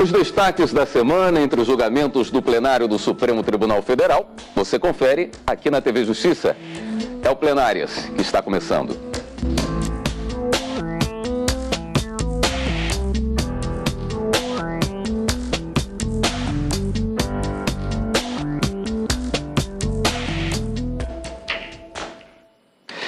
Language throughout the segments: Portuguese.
Os destaques da semana entre os julgamentos do plenário do Supremo Tribunal Federal, você confere aqui na TV Justiça. É o Plenárias que está começando.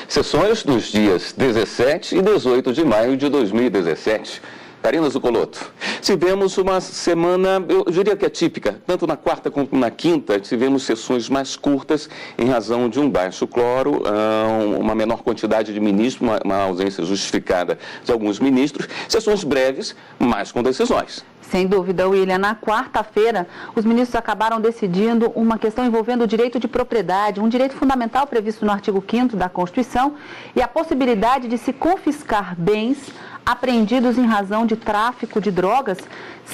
Sessões dos dias 17 e 18 de maio de 2017. Karina Zucolotto, tivemos uma semana, eu diria que atípica, tanto na quarta quanto na quinta, tivemos sessões mais curtas em razão de um baixo cloro, uma menor quantidade de ministros, uma ausência justificada de alguns ministros, sessões breves, mas com decisões. Sem dúvida, William. Na quarta-feira, os ministros acabaram decidindo uma questão envolvendo o direito de propriedade, um direito fundamental previsto no artigo 5º da Constituição, e a possibilidade de se confiscar bens apreendidos em razão de tráfico de drogas,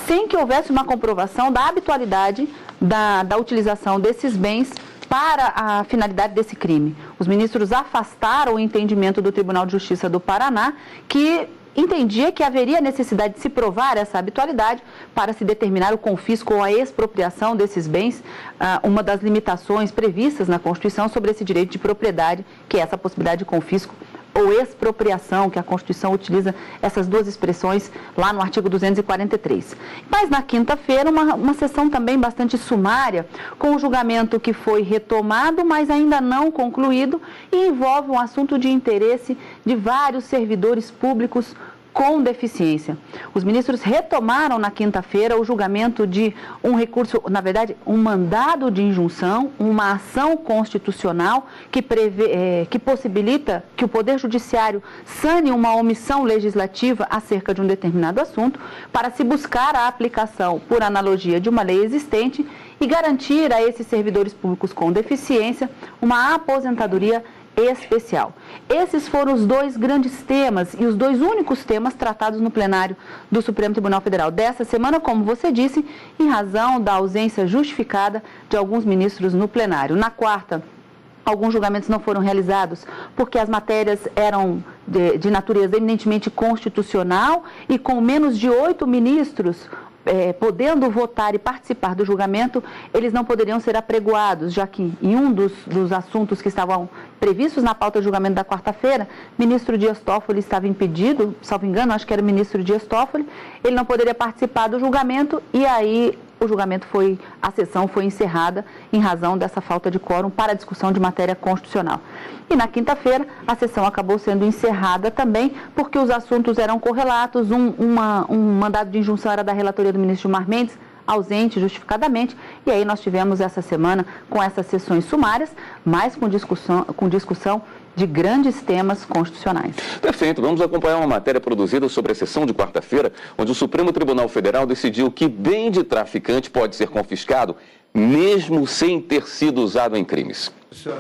sem que houvesse uma comprovação da habitualidade da utilização desses bens para a finalidade desse crime. Os ministros afastaram o entendimento do Tribunal de Justiça do Paraná, que entendia que haveria necessidade de se provar essa habitualidade para se determinar o confisco ou a expropriação desses bens, uma das limitações previstas na Constituição sobre esse direito de propriedade, que é essa possibilidade de confisco ou expropriação, que a Constituição utiliza essas duas expressões lá no artigo 243. Mas na quinta-feira, uma sessão também bastante sumária, com o julgamento que foi retomado, mas ainda não concluído, e envolve um assunto de interesse de vários servidores públicos com deficiência. Os ministros retomaram na quinta-feira o julgamento de um recurso, na verdade, um mandado de injunção, uma ação constitucional que possibilita que o Poder Judiciário sane uma omissão legislativa acerca de um determinado assunto, para se buscar a aplicação, por analogia, de uma lei existente e garantir a esses servidores públicos com deficiência uma aposentadoria especial. Esses foram os dois grandes temas e os dois únicos temas tratados no plenário do Supremo Tribunal Federal dessa semana, como você disse, em razão da ausência justificada de alguns ministros no plenário. Na quarta, alguns julgamentos não foram realizados porque as matérias eram de natureza eminentemente constitucional e com menos de 8 ministros podendo votar e participar do julgamento, eles não poderiam ser apregoados, já que em um dos assuntos que estavam previstos na pauta de julgamento da quarta-feira, o ministro Dias Toffoli estava impedido, salvo engano, acho que era o ministro Dias Toffoli, ele não poderia participar do julgamento e aí a sessão foi encerrada em razão dessa falta de quórum para a discussão de matéria constitucional. E na quinta-feira, a sessão acabou sendo encerrada também, porque os assuntos eram correlatos, um mandado de injunção era da relatoria do ministro Gilmar Mendes, ausente justificadamente, e aí nós tivemos essa semana com essas sessões sumárias, mas com discussão de grandes temas constitucionais. Perfeito. Vamos acompanhar uma matéria produzida sobre a sessão de quarta-feira, onde o Supremo Tribunal Federal decidiu que bem de traficante pode ser confiscado, mesmo sem ter sido usado em crimes.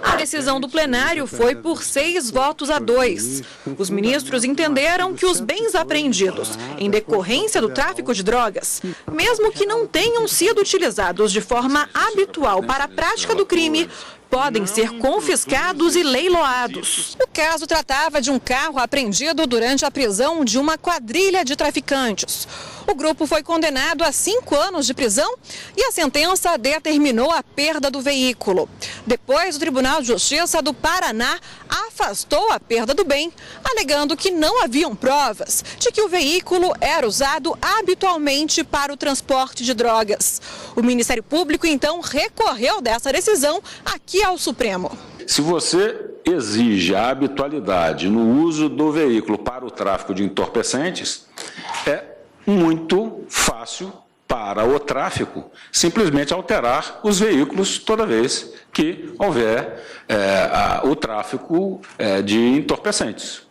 A decisão do plenário foi por 6-2. Os ministros entenderam que os bens apreendidos em decorrência do tráfico de drogas, mesmo que não tenham sido utilizados de forma habitual para a prática do crime, podem ser confiscados e leiloados. O caso tratava de um carro apreendido durante a prisão de uma quadrilha de traficantes. O grupo foi condenado a 5 anos de prisão e a sentença determinou a perda do veículo. Depois, o Tribunal de Justiça do Paraná afastou a perda do bem, alegando que não haviam provas de que o veículo era usado habitualmente para o transporte de drogas. O Ministério Público, então, recorreu dessa decisão aqui ao Supremo. Se você exige a habitualidade no uso do veículo para o tráfico de entorpecentes, é muito fácil para o tráfico simplesmente alterar os veículos toda vez que houver o tráfico de entorpecentes.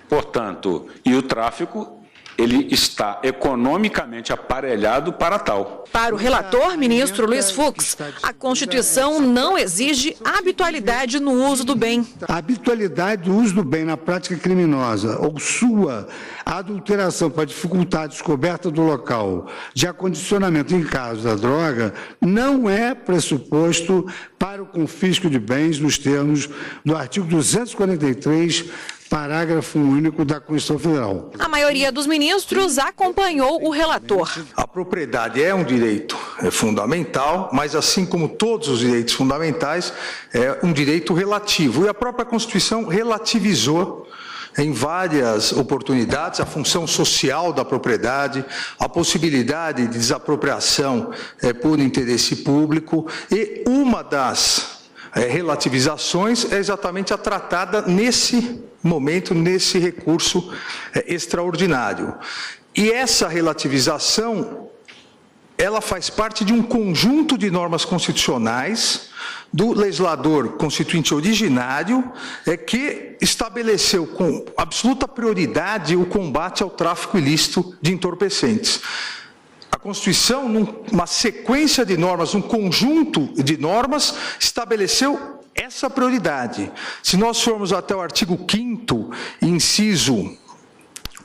Portanto, e o tráfico, ele está economicamente aparelhado para tal. Para o relator, ministro Luiz Fux, a Constituição não exige habitualidade no uso do bem. A habitualidade do uso do bem na prática criminosa ou sua adulteração para dificultar a descoberta do local de acondicionamento em caso da droga não é pressuposto para o confisco de bens nos termos do artigo 243, parágrafo único da Constituição Federal. A maioria dos ministros acompanhou o relator. A propriedade é um direito fundamental, mas assim como todos os direitos fundamentais, é um direito relativo. E a própria Constituição relativizou em várias oportunidades a função social da propriedade, a possibilidade de desapropriação por interesse público, e uma das relativizações é exatamente a tratada nesse momento, nesse recurso extraordinário. E essa relativização, ela faz parte de um conjunto de normas constitucionais do legislador constituinte originário, que estabeleceu com absoluta prioridade o combate ao tráfico ilícito de entorpecentes. A Constituição, numa sequência de normas, um conjunto de normas, estabeleceu essa prioridade. Se nós formos até o artigo 5º, inciso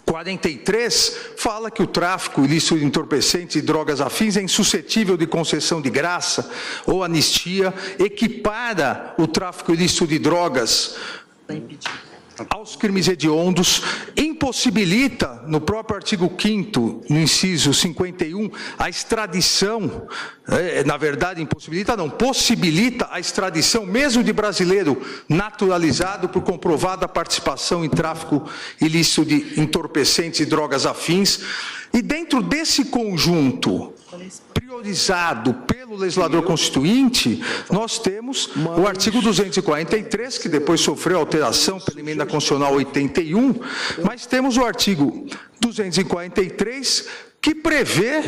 43, fala que o tráfico ilícito de entorpecentes e drogas afins é insuscetível de concessão de graça ou anistia, equipara o tráfico ilícito de drogas aos crimes hediondos, impossibilita, no próprio artigo 5º, no inciso 51, a extradição, na verdade impossibilita não, possibilita a extradição mesmo de brasileiro naturalizado por comprovada participação em tráfico ilícito de entorpecentes e drogas afins. E dentro desse conjunto priorizado pelo legislador constituinte, nós temos o artigo 243, que depois sofreu alteração pela emenda constitucional 81, mas temos o artigo 243, que prevê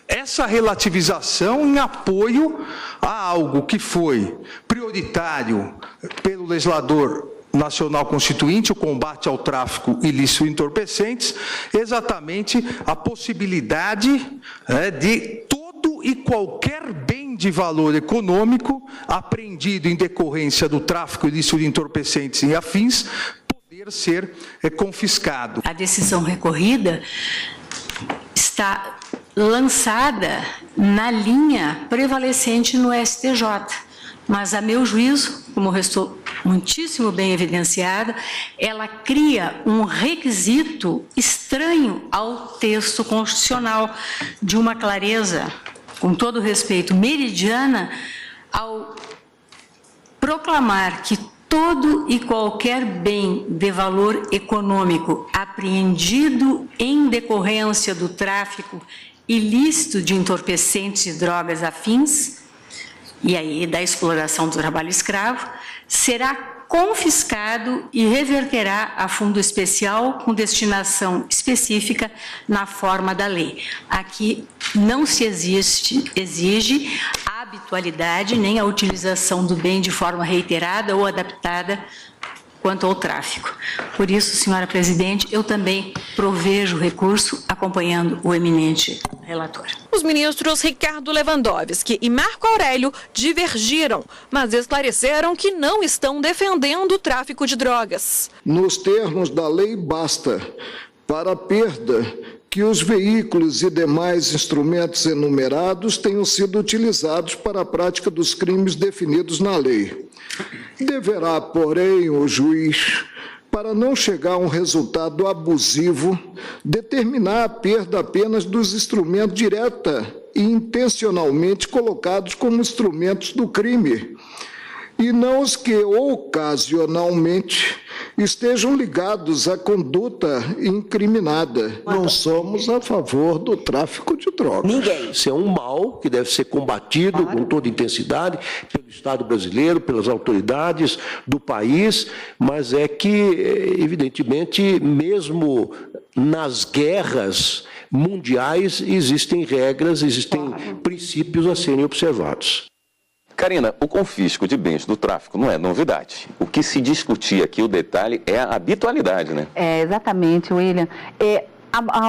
essa relativização em apoio a algo que foi prioritário pelo legislador nacional constituinte, o combate ao tráfico ilícito de entorpecentes, exatamente a possibilidade de todo e qualquer bem de valor econômico apreendido em decorrência do tráfico ilícito de entorpecentes e afins poder ser confiscado. A decisão recorrida está lançada na linha prevalecente no STJ, mas, a meu juízo, como restou muitíssimo bem evidenciada, ela cria um requisito estranho ao texto constitucional, de uma clareza, com todo respeito, meridiana, ao proclamar que todo e qualquer bem de valor econômico apreendido em decorrência do tráfico ilícito de entorpecentes e drogas afins, e aí da exploração do trabalho escravo, será confiscado e reverterá a fundo especial com destinação específica na forma da lei. Aqui não se exige a habitualidade nem a utilização do bem de forma reiterada ou adaptada quanto ao tráfico. Por isso, senhora presidente, eu também provejo recurso acompanhando o eminente relator. Os ministros Ricardo Lewandowski e Marco Aurélio divergiram, mas esclareceram que não estão defendendo o tráfico de drogas. Nos termos da lei, basta para a perda que os veículos e demais instrumentos enumerados tenham sido utilizados para a prática dos crimes definidos na lei. Deverá, porém, o juiz, para não chegar a um resultado abusivo, determinar a perda apenas dos instrumentos direta e intencionalmente colocados como instrumentos do crime, e não os que ocasionalmente estejam ligados à conduta incriminada. Não somos a favor do tráfico de drogas. Ninguém. Isso é um mal que deve ser combatido com toda intensidade pelo Estado brasileiro, pelas autoridades do país, mas é que, evidentemente, mesmo nas guerras mundiais, existem regras, existem princípios a serem observados. Karina, o confisco de bens do tráfico não é novidade. O que se discutia aqui, o detalhe, é a habitualidade, né? É, exatamente, William.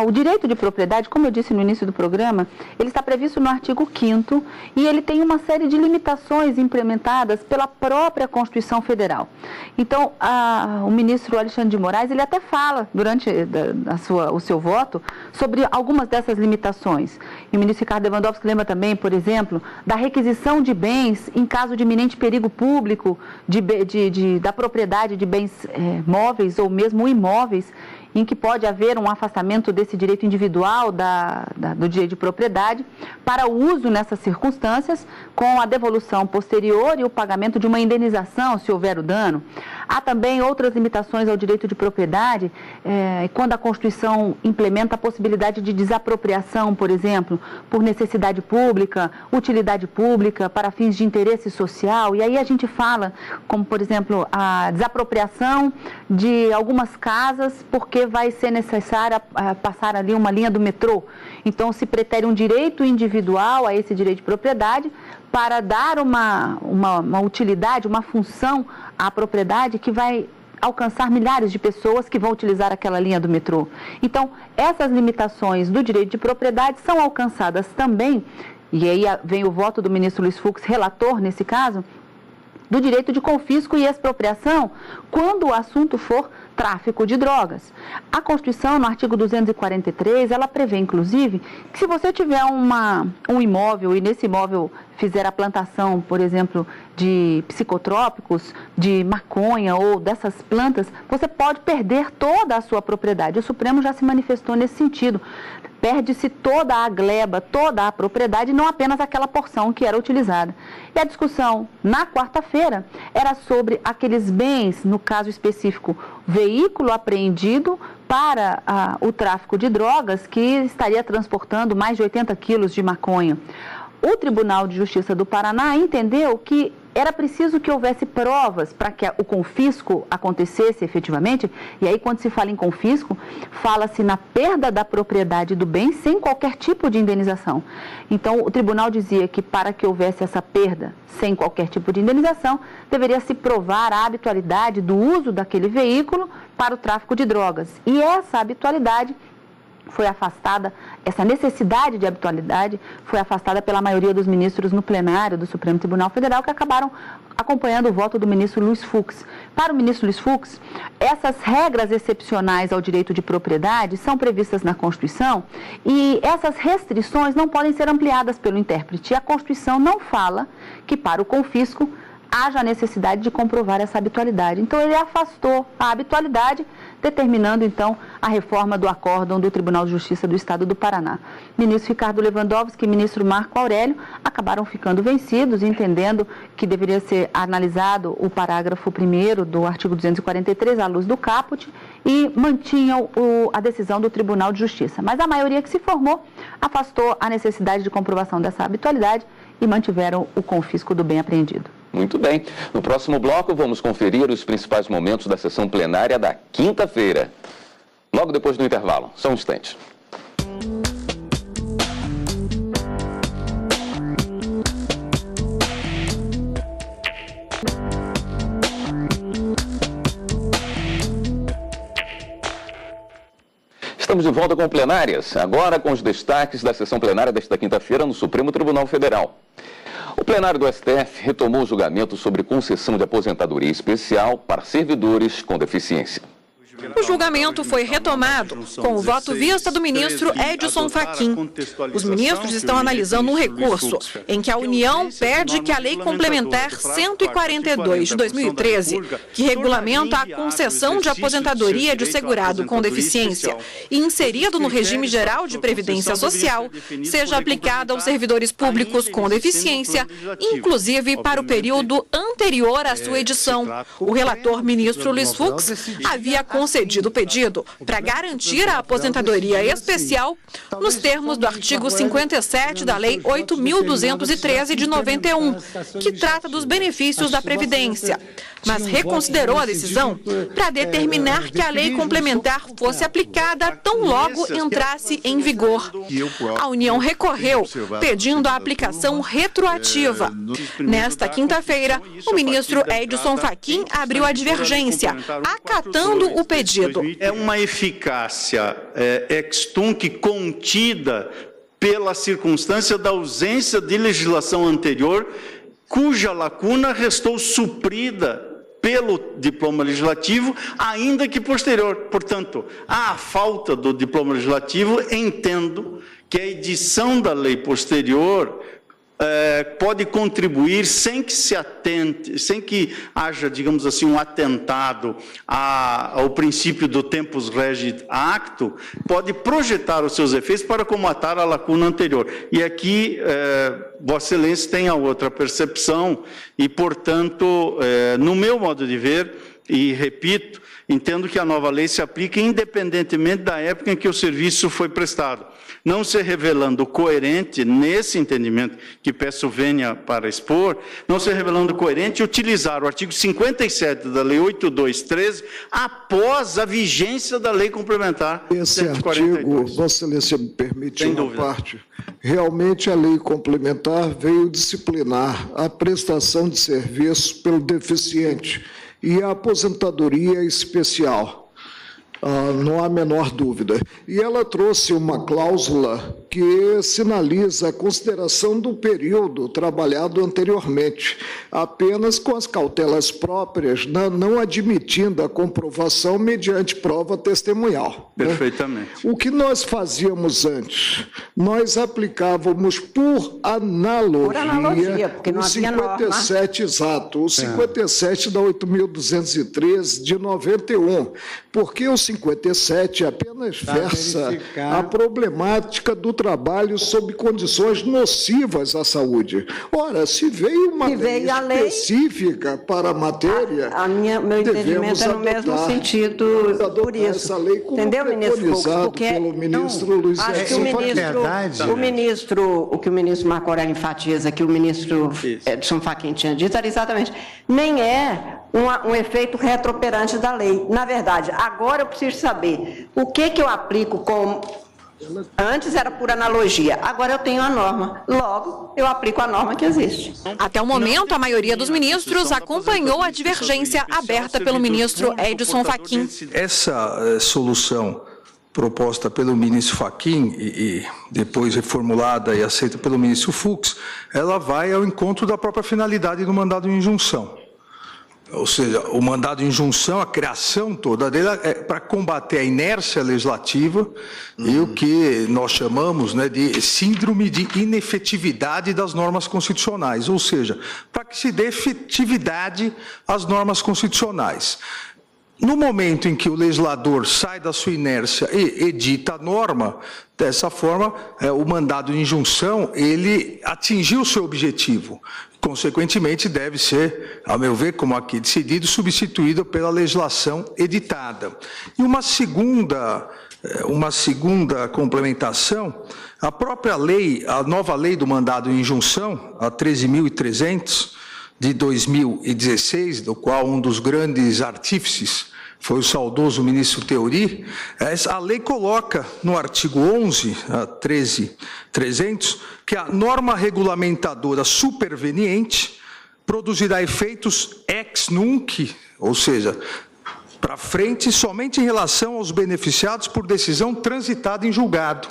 O direito de propriedade, como eu disse no início do programa, ele está previsto no artigo 5º e ele tem uma série de limitações implementadas pela própria Constituição Federal. Então, o ministro Alexandre de Moraes, ele até fala, durante o seu voto, sobre algumas dessas limitações. E o ministro Ricardo Lewandowski lembra também, por exemplo, da requisição de bens em caso de iminente perigo público, da propriedade de bens móveis ou mesmo imóveis, em que pode haver um afastamento desse direito individual do direito de propriedade para o uso nessas circunstâncias, com a devolução posterior e o pagamento de uma indenização, se houver o dano. Há também outras limitações ao direito de propriedade, quando a Constituição implementa a possibilidade de desapropriação, por exemplo, por necessidade pública, utilidade pública, para fins de interesse social. E aí a gente fala, como, por exemplo, a desapropriação de algumas casas, porque vai ser necessário passar ali uma linha do metrô. Então, se pretere um direito individual a esse direito de propriedade para dar uma utilidade, uma função à propriedade que vai alcançar milhares de pessoas que vão utilizar aquela linha do metrô. Então, essas limitações do direito de propriedade são alcançadas também, e aí vem o voto do ministro Luiz Fux, relator nesse caso, do direito de confisco e expropriação, quando o assunto for tráfico de drogas. A Constituição, no artigo 243, ela prevê, inclusive, que se você tiver um imóvel e nesse imóvel fizer a plantação, por exemplo, de psicotrópicos, de maconha ou dessas plantas, você pode perder toda a sua propriedade. O Supremo já se manifestou nesse sentido. Perde-se toda a gleba, toda a propriedade, não apenas aquela porção que era utilizada. E a discussão, na quarta-feira, era sobre aqueles bens, no caso específico, veículo apreendido para o tráfico de drogas, que estaria transportando mais de 80 quilos de maconha. O Tribunal de Justiça do Paraná entendeu que era preciso que houvesse provas para que o confisco acontecesse efetivamente, e aí quando se fala em confisco, fala-se na perda da propriedade do bem sem qualquer tipo de indenização. Então, o tribunal dizia que para que houvesse essa perda sem qualquer tipo de indenização, deveria se provar a habitualidade do uso daquele veículo para o tráfico de drogas. E essa habitualidade foi afastada, essa necessidade de habitualidade foi afastada pela maioria dos ministros no plenário do Supremo Tribunal Federal, que acabaram acompanhando o voto do ministro Luiz Fux. Para o ministro Luiz Fux, essas regras excepcionais ao direito de propriedade são previstas na Constituição e essas restrições não podem ser ampliadas pelo intérprete. A Constituição não fala que para o confisco haja a necessidade de comprovar essa habitualidade. Então, ele afastou a habitualidade, determinando, então, a reforma do acórdão do Tribunal de Justiça do Estado do Paraná. Ministro Ricardo Lewandowski e ministro Marco Aurélio acabaram ficando vencidos, entendendo que deveria ser analisado o parágrafo 1º do artigo 243, à luz do caput, e mantinham a decisão do Tribunal de Justiça. Mas a maioria que se formou afastou a necessidade de comprovação dessa habitualidade e mantiveram o confisco do bem apreendido. Muito bem. No próximo bloco, vamos conferir os principais momentos da sessão plenária da quinta-feira. Logo depois do intervalo. Só um instante. Estamos de volta com plenárias, agora com os destaques da sessão plenária desta quinta-feira no Supremo Tribunal Federal. O plenário do STF retomou o julgamento sobre concessão de aposentadoria especial para servidores com deficiência. O julgamento foi retomado com o voto vista do ministro Edson Fachin. Os ministros estão analisando um recurso em que a União pede que a Lei Complementar 142 de 2013, que regulamenta a concessão de aposentadoria de segurado com deficiência e inserido no regime geral de previdência social, seja aplicada aos servidores públicos com deficiência, inclusive para o período anterior à sua edição. O relator ministro Luiz Fux havia concedido o pedido para garantir a aposentadoria especial nos termos do artigo 57 da Lei 8.213 de 91, que trata dos benefícios da Previdência, mas reconsiderou a decisão para determinar que a lei complementar fosse aplicada tão logo entrasse em vigor. A União recorreu, pedindo a aplicação retroativa. Nesta quinta-feira, o ministro Edson Fachin abriu a divergência, acatando o pedido. É uma eficácia ex tunc contida pela circunstância da ausência de legislação anterior, cuja lacuna restou suprida pelo diploma legislativo, ainda que posterior. Portanto, à falta do diploma legislativo, entendo que a edição da lei posterior pode contribuir sem que se atente, sem que haja, digamos assim, um atentado ao princípio do tempus regit acto, pode projetar os seus efeitos para comatar a lacuna anterior. E aqui, Vossa Excelência tem a outra percepção e, portanto, no meu modo de ver, e repito, entendo que a nova lei se aplica independentemente da época em que o serviço foi prestado, não se revelando coerente, nesse entendimento que peço vênia para expor, não se revelando coerente utilizar o artigo 57 da Lei 8213 após a vigência da Lei Complementar 142. Artigo, Vossa Excelência me permite uma parte. Realmente a Lei Complementar veio disciplinar a prestação de serviço pelo deficiente e a aposentadoria especial. Não há a menor dúvida. E ela trouxe uma cláusula que sinaliza a consideração do período trabalhado anteriormente, apenas com as cautelas próprias, não admitindo a comprovação mediante prova testemunhal. Perfeitamente. O que nós fazíamos antes? Nós aplicávamos por analogia porque não o havia 57 norma. Exato, o 57 da 8.213 de 91, porque o 57 apenas versa a problemática do trabalho sob condições nocivas à saúde. Ora, se veio uma lei específica para a matéria, meu entendimento é no mesmo sentido por isso. Essa lei como entendeu, ministro Fux? Porque pelo ministro Luiz acho que o que o ministro Marco Aurélio enfatiza, que o ministro Edson Fachin tinha dito, era exatamente, nem é um efeito retroperante da lei. Na verdade, agora eu preciso saber o que eu aplico como... Antes era por analogia, agora eu tenho a norma. Logo, eu aplico a norma que existe. Até o momento, a maioria dos ministros acompanhou a divergência aberta pelo ministro Edson Fachin. Essa solução proposta pelo ministro Fachin e depois reformulada e aceita pelo ministro Fux, ela vai ao encontro da própria finalidade do mandado de injunção. Ou seja, o mandado de injunção, a criação toda dele é para combater a inércia legislativa e o que nós chamamos, né, de síndrome de inefetividade das normas constitucionais, ou seja, para que se dê efetividade às normas constitucionais. No momento em que o legislador sai da sua inércia e edita a norma, dessa forma, o mandado de injunção, ele atingiu o seu objetivo. Consequentemente, deve ser, a meu ver, como aqui decidido, substituído pela legislação editada. E uma segunda complementação, a própria lei, a nova lei do mandado de injunção, a 13.300, de 2016, do qual um dos grandes artífices foi o saudoso ministro Theory, a lei coloca no artigo 11, a 13.300, que a norma regulamentadora superveniente produzirá efeitos ex nunc, ou seja, para frente, somente em relação aos beneficiados por decisão transitada em julgado.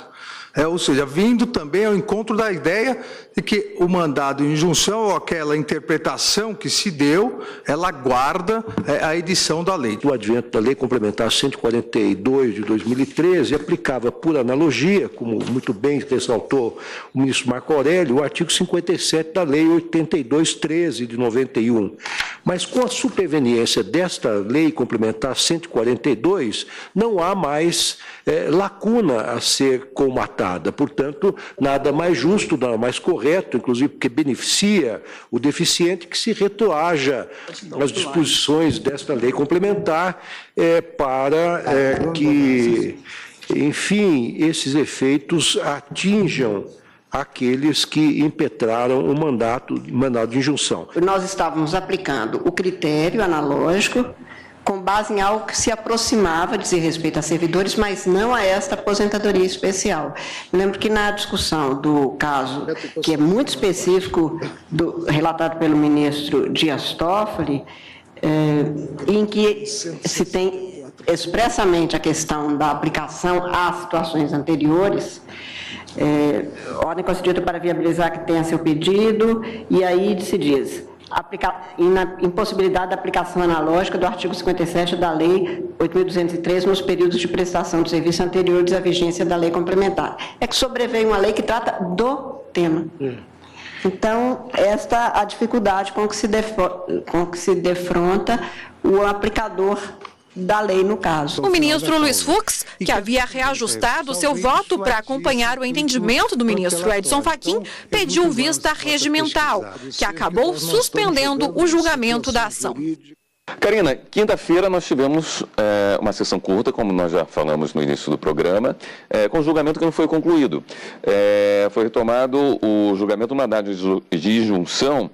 Ou seja, vindo também ao encontro da ideia de que o mandado de injunção, ou aquela interpretação que se deu, ela guarda a edição da lei. O advento da Lei Complementar 142 de 2013 aplicava por analogia, como muito bem ressaltou o ministro Marco Aurélio, o artigo 57 da Lei 8213 de 91. Mas com a superveniência desta Lei Complementar 142, não há mais lacuna a ser comatada. Portanto, nada mais justo, nada mais correto, inclusive porque beneficia o deficiente, que se retroaja às disposições desta lei complementar para que, enfim, esses efeitos atinjam aqueles que impetraram o mandado de injunção. Nós estávamos aplicando o critério analógico com base em algo que se aproximava, dizia respeito a servidores, mas não a esta aposentadoria especial. Lembro que na discussão do caso, que é muito específico, relatado pelo ministro Dias Toffoli, em que se tem expressamente a questão da aplicação às situações anteriores, ordem concedida para viabilizar que tenha seu pedido, e aí se diz, impossibilidade da aplicação analógica do artigo 57 da Lei 8.203 nos períodos de prestação de serviço anteriores à vigência da lei complementar. É que sobreveio uma lei que trata do tema. Então, esta a dificuldade com que se defronta o aplicador da lei no caso. O ministro Luiz Fux, que havia reajustado seu voto para acompanhar o entendimento do ministro Edson Fachin, pediu vista regimental, que acabou suspendendo o julgamento da ação. Karina, quinta-feira nós tivemos uma sessão curta, como nós já falamos no início do programa, com o julgamento que não foi concluído. Foi retomado o julgamento do mandado de injunção,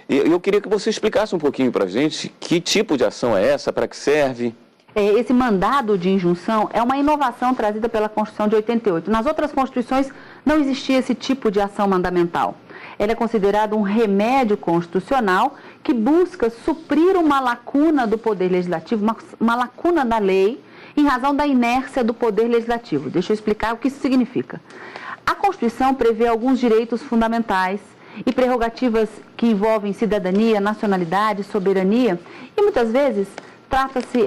e eu queria que você explicasse um pouquinho para a gente que tipo de ação é essa, para que serve. Esse mandado de injunção é uma inovação trazida pela Constituição de 88. Nas outras Constituições não existia esse tipo de ação mandamental. Ele é considerado um remédio constitucional que busca suprir uma lacuna do Poder Legislativo, uma lacuna da lei, em razão da inércia do Poder Legislativo. Deixa eu explicar o que isso significa. A Constituição prevê alguns direitos fundamentais e prerrogativas que envolvem cidadania, nacionalidade, soberania, e muitas vezes trata-se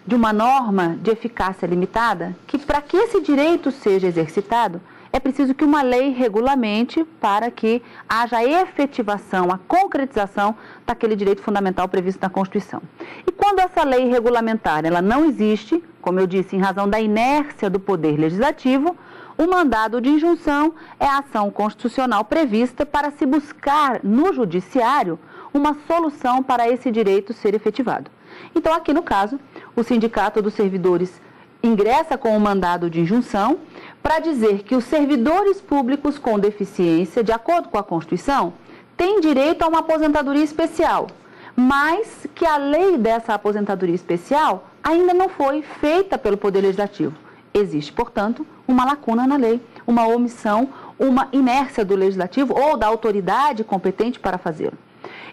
de uma norma de eficácia limitada que, para que esse direito seja exercitado, é preciso que uma lei regulamente para que haja a efetivação, a concretização daquele direito fundamental previsto na Constituição. E quando essa lei regulamentar ela não existe, como eu disse, em razão da inércia do Poder Legislativo, o mandado de injunção é a ação constitucional prevista para se buscar no Judiciário uma solução para esse direito ser efetivado. Então, aqui no caso, o Sindicato dos Servidores ingressa com o mandado de injunção para dizer que os servidores públicos com deficiência, de acordo com a Constituição, têm direito a uma aposentadoria especial, mas que a lei dessa aposentadoria especial ainda não foi feita pelo Poder Legislativo. Existe, portanto, uma lacuna na lei, uma omissão, uma inércia do Legislativo ou da autoridade competente para fazê-lo.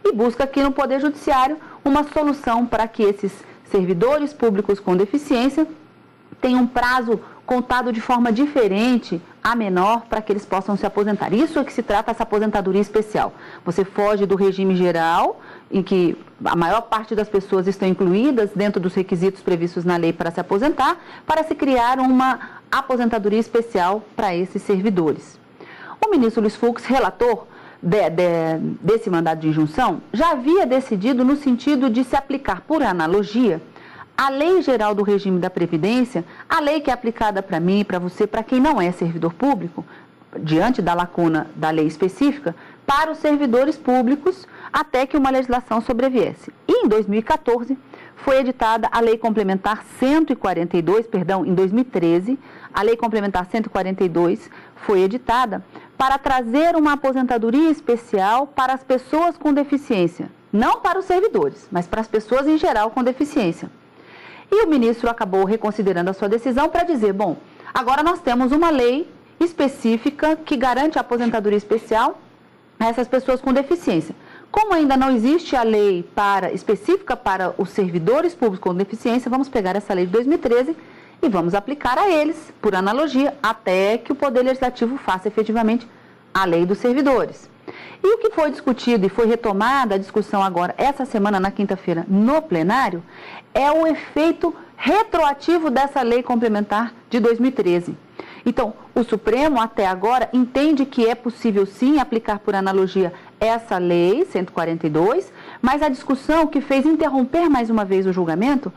E busca aqui no Poder Judiciário uma solução para que esses servidores públicos com deficiência tenham um prazo contado de forma diferente, a menor, para que eles possam se aposentar. Isso é que se trata essa aposentadoria especial. Você foge do regime geral, em que a maior parte das pessoas estão incluídas dentro dos requisitos previstos na lei para se aposentar, para se criar uma aposentadoria especial para esses servidores. O ministro Luiz Fux, relator desse mandado de injunção, já havia decidido no sentido de se aplicar por analogia a Lei Geral do Regime da Previdência, a lei que é aplicada para mim, para você, para quem não é servidor público, diante da lacuna da lei específica, para os servidores públicos, até que uma legislação sobreviesse. E em 2014, foi editada a Lei Complementar 142, em 2013, a Lei Complementar 142 foi editada para trazer uma aposentadoria especial para as pessoas com deficiência, não para os servidores, mas para as pessoas em geral com deficiência. E o ministro acabou reconsiderando a sua decisão para dizer, bom, agora nós temos uma lei específica que garante a aposentadoria especial a essas pessoas com deficiência. Como ainda não existe a lei específica para os servidores públicos com deficiência, vamos pegar essa lei de 2013 e vamos aplicar a eles, por analogia, até que o Poder Legislativo faça efetivamente a lei dos servidores. E o que foi discutido e foi retomada a discussão agora, essa semana, na quinta-feira, no plenário, é o efeito retroativo dessa lei complementar de 2013. Então, o Supremo, até agora, entende que é possível, sim, aplicar por analogia essa lei, 142, mas a discussão que fez interromper mais uma vez o julgamento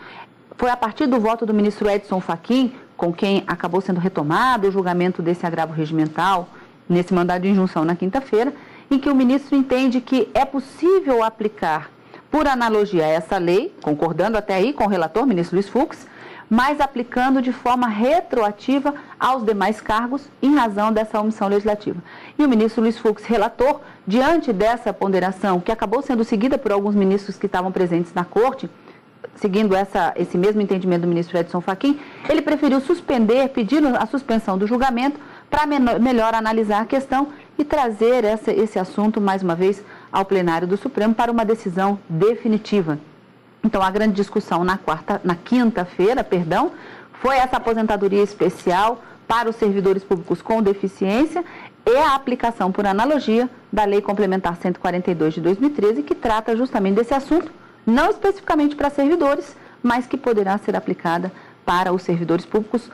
foi a partir do voto do ministro Edson Fachin, com quem acabou sendo retomado o julgamento desse agravo regimental, nesse mandado de injunção na quinta-feira, em que o ministro entende que é possível aplicar por analogia essa lei, concordando até aí com o relator, ministro Luiz Fux, mas aplicando de forma retroativa aos demais cargos em razão dessa omissão legislativa. E o ministro Luiz Fux, relator, diante dessa ponderação, que acabou sendo seguida por alguns ministros que estavam presentes na corte, seguindo esse mesmo entendimento do ministro Edson Fachin, ele preferiu suspender, pedir a suspensão do julgamento para melhor analisar a questão e trazer esse assunto, mais uma vez, ao plenário do Supremo para uma decisão definitiva. Então, a grande discussão na quinta-feira, foi essa aposentadoria especial para os servidores públicos com deficiência e a aplicação, por analogia, da Lei Complementar 142 de 2013, que trata justamente desse assunto, não especificamente para servidores, mas que poderá ser aplicada para os servidores públicos,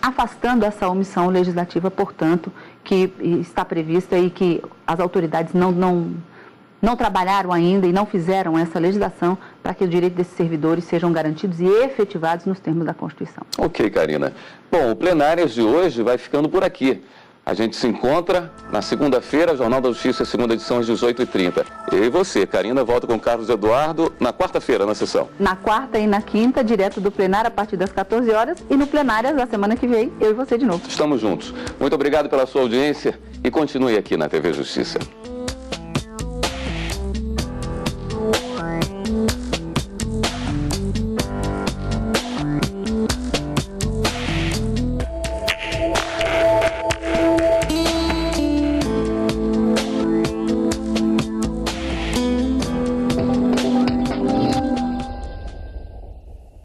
afastando essa omissão legislativa, portanto, que está prevista e que as autoridades não trabalharam ainda e não fizeram essa legislação para que os direitos desses servidores sejam garantidos e efetivados nos termos da Constituição. Ok, Karina. Bom, o Plenárias de hoje vai ficando por aqui. A gente se encontra na segunda-feira, Jornal da Justiça, segunda edição, às 18h30. Eu e você, Karina, volta com o Carlos Eduardo na quarta-feira, na sessão. Na quarta e na quinta, direto do plenário, a partir das 14 horas. E no Plenárias, da semana que vem, eu e você de novo. Estamos juntos. Muito obrigado pela sua audiência e continue aqui na TV Justiça.